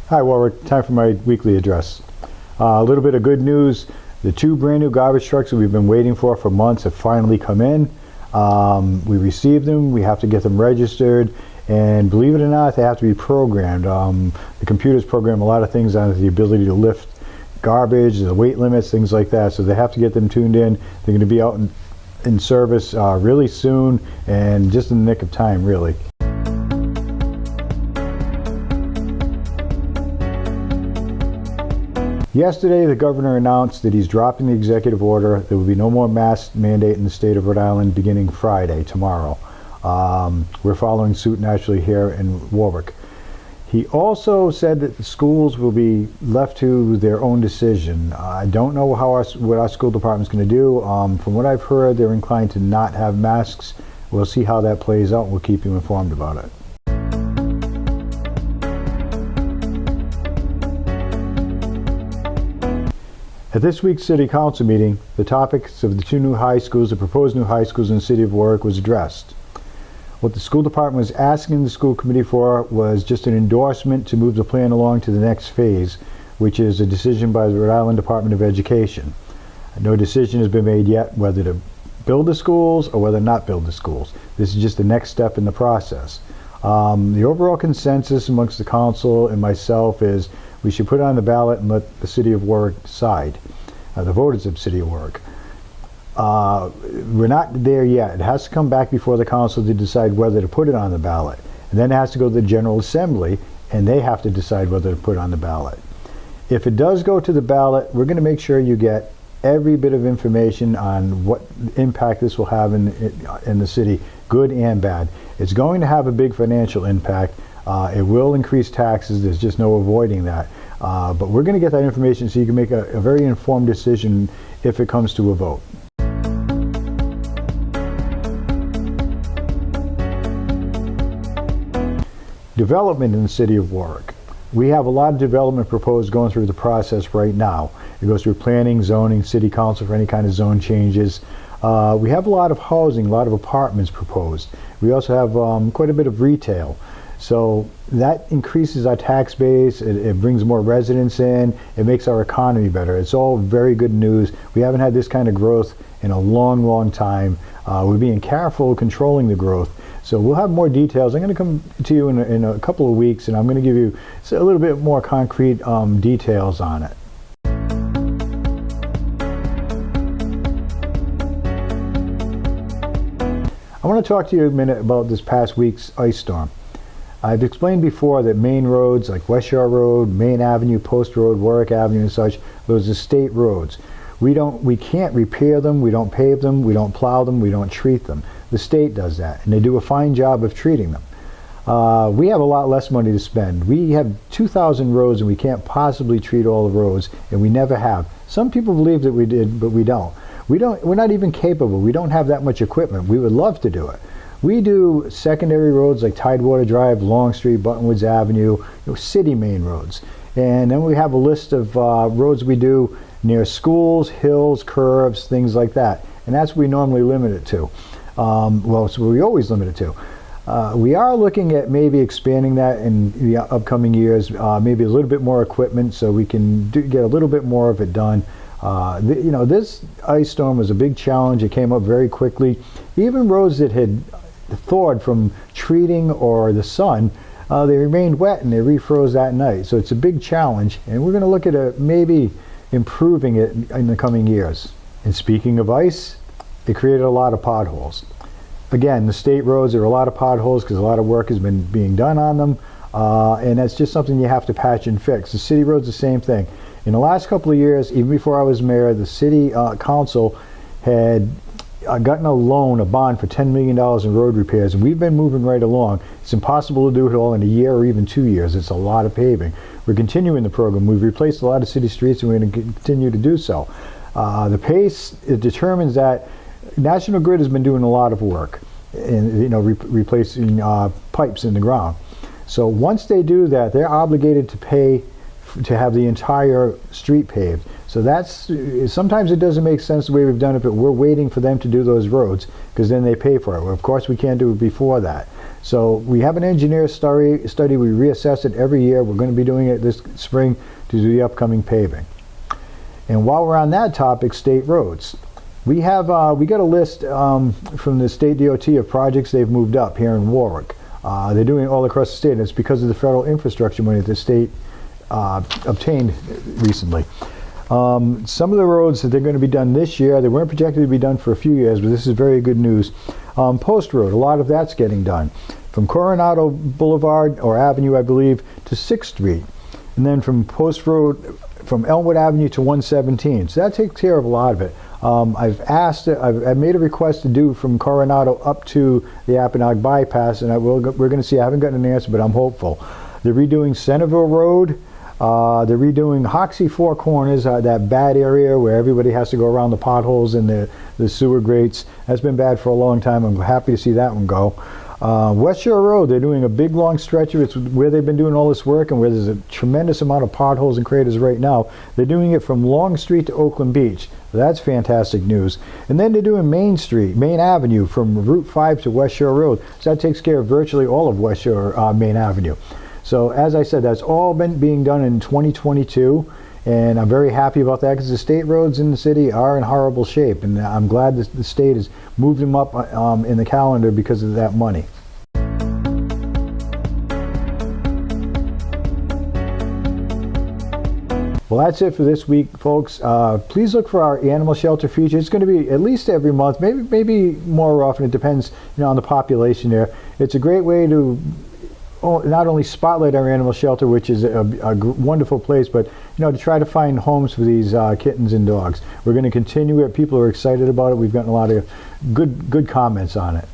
Hi Warwick, time for my weekly address. A little bit of good news. The two brand new garbage trucks that we've been waiting for months have finally come in. We received them, we have to get them registered, and believe it or not, they have to be programmed. The computers program a lot of things on the ability to lift garbage, the weight limits, things like that, so they have to get them tuned in. They're going to be out in service really soon, and just in the nick of time, really. Yesterday, the governor announced that he's dropping the executive order. There will be no more mask mandate in the state of Rhode Island beginning Friday, tomorrow. We're following suit naturally here in Warwick. He also said that the schools will be left to their own decision. I don't know what our school department's going to do. From what I've heard, they're inclined to not have masks. We'll see how that plays out. We'll keep you informed about it. At this week's City Council meeting, the topics of the two new high schools, the proposed new high schools in the city of Warwick, was addressed. What the school department was asking the school committee for was just an endorsement to move the plan along to the next phase, which is a decision by the Rhode Island Department of Education. No decision has been made yet whether to build the schools or whether not build the schools. This is just the next step in the process. The overall consensus amongst the council and myself is we should put it on the ballot and let the city of Warwick decide, the voters of the city of Warwick. We're not there yet. It has to come back before the council to decide whether to put it on the ballot. And then it has to go to the General Assembly, and they have to decide whether to put it on the ballot. If it does go to the ballot, we're going to make sure you get every bit of information on what impact this will have in the city, good and bad. It's going to have a big financial impact. It will increase taxes. There's just no avoiding that. But we're going to get that information so you can make a very informed decision if it comes to a vote. Development in the city of Warwick. We have a lot of development proposed going through the process right now. It goes through planning, zoning, city council for any kind of zone changes. We have a lot of housing, a lot of apartments proposed. We also have quite a bit of retail. So that increases our tax base, it brings more residents in, it makes our economy better. It's all very good news. We haven't had this kind of growth in a long, long time. We're being careful controlling the growth. So we'll have more details. I'm going to come to you in a couple of weeks, and I'm going to give you a little bit more concrete details on it. I want to talk to you a minute about this past week's ice storm. I've explained before that main roads like West Shore Road, Main Avenue, Post Road, Warwick Avenue and such, those are state roads. We can't repair them, we don't pave them, we don't plow them, we don't treat them. The state does that, and they do a fine job of treating them. We have a lot less money to spend. We have 2,000 roads and we can't possibly treat all the roads, and we never have. Some people believe that we did, but we don't. We're not even capable. We don't have that much equipment. We would love to do it. We do secondary roads like Tidewater Drive, Long Street, Buttonwoods Avenue, city main roads. And then we have a list of roads we do near schools, hills, curves, things like that. And that's what we normally limit it to. So we always limit it to. We are looking at maybe expanding that in the upcoming years, maybe a little bit more equipment so we can get a little bit more of it done. This ice storm was a big challenge. It came up very quickly. Even roads that had thawed from treating or the sun, they remained wet and they refroze that night. So it's a big challenge, and we're going to look at maybe improving it in the coming years. And speaking of ice, it created a lot of potholes. Again, the state roads, there are a lot of potholes because a lot of work has been being done on them, and that's just something you have to patch and fix. The city roads, the same thing. In the last couple of years, even before I was mayor, the city council had gotten a loan, a bond for $10 million in road repairs, and we've been moving right along. It's impossible to do it all in a year or even 2 years. It's a lot of paving. We're continuing the program. We've replaced a lot of city streets, and we're going to continue to do so. The pace, it determines that National Grid has been doing a lot of work in replacing pipes in the ground. So once they do that, they're obligated to pay to have the entire street paved. So that's, sometimes it doesn't make sense the way we've done it, but we're waiting for them to do those roads because then they pay for it. Well, of course we can't do it before that. So we have an engineer study. We reassess it every year. We're going to be doing it this spring to do the upcoming paving. And while we're on that topic, state roads. We got a list from the state DOT of projects they've moved up here in Warwick. They're doing it all across the state, and it's because of the federal infrastructure money that the state obtained recently. Some of the roads that they're going to be done this year, they weren't projected to be done for a few years, but this is very good news. Post Road, a lot of that's getting done. From Coronado Boulevard, or Avenue, I believe, to 6th Street. And then from Post Road, from Elmwood Avenue to 117. So that takes care of a lot of it. I've made a request to do from Coronado up to the Apponaug bypass, and we're going to see. I haven't gotten an answer, but I'm hopeful. They're redoing Centerville Road. They're redoing Hoxie Four Corners, that bad area where everybody has to go around the potholes and the sewer grates. That's been bad for a long time. I'm happy to see that one go. West Shore Road, they're doing a big long stretch of it. It's where they've been doing all this work and where there's a tremendous amount of potholes and craters right now. They're doing it from Long Street to Oakland Beach. That's fantastic news. And then they're doing Main Avenue from Route 5 to West Shore Road. So that takes care of virtually all of West Shore Main Avenue. So as I said, that's all been being done in 2022. And I'm very happy about that because the state roads in the city are in horrible shape. And I'm glad that the state has moved them up in the calendar because of that money. Well, that's it for this week, folks. Please look for our animal shelter feature. It's going to be at least every month, maybe more often. It depends, on the population there. It's a great way to not only spotlight our animal shelter, which is a wonderful place, but to try to find homes for these kittens and dogs. We're going to continue it. People are excited about it. We've gotten a lot of good comments on it.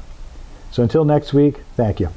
So until next week, thank you.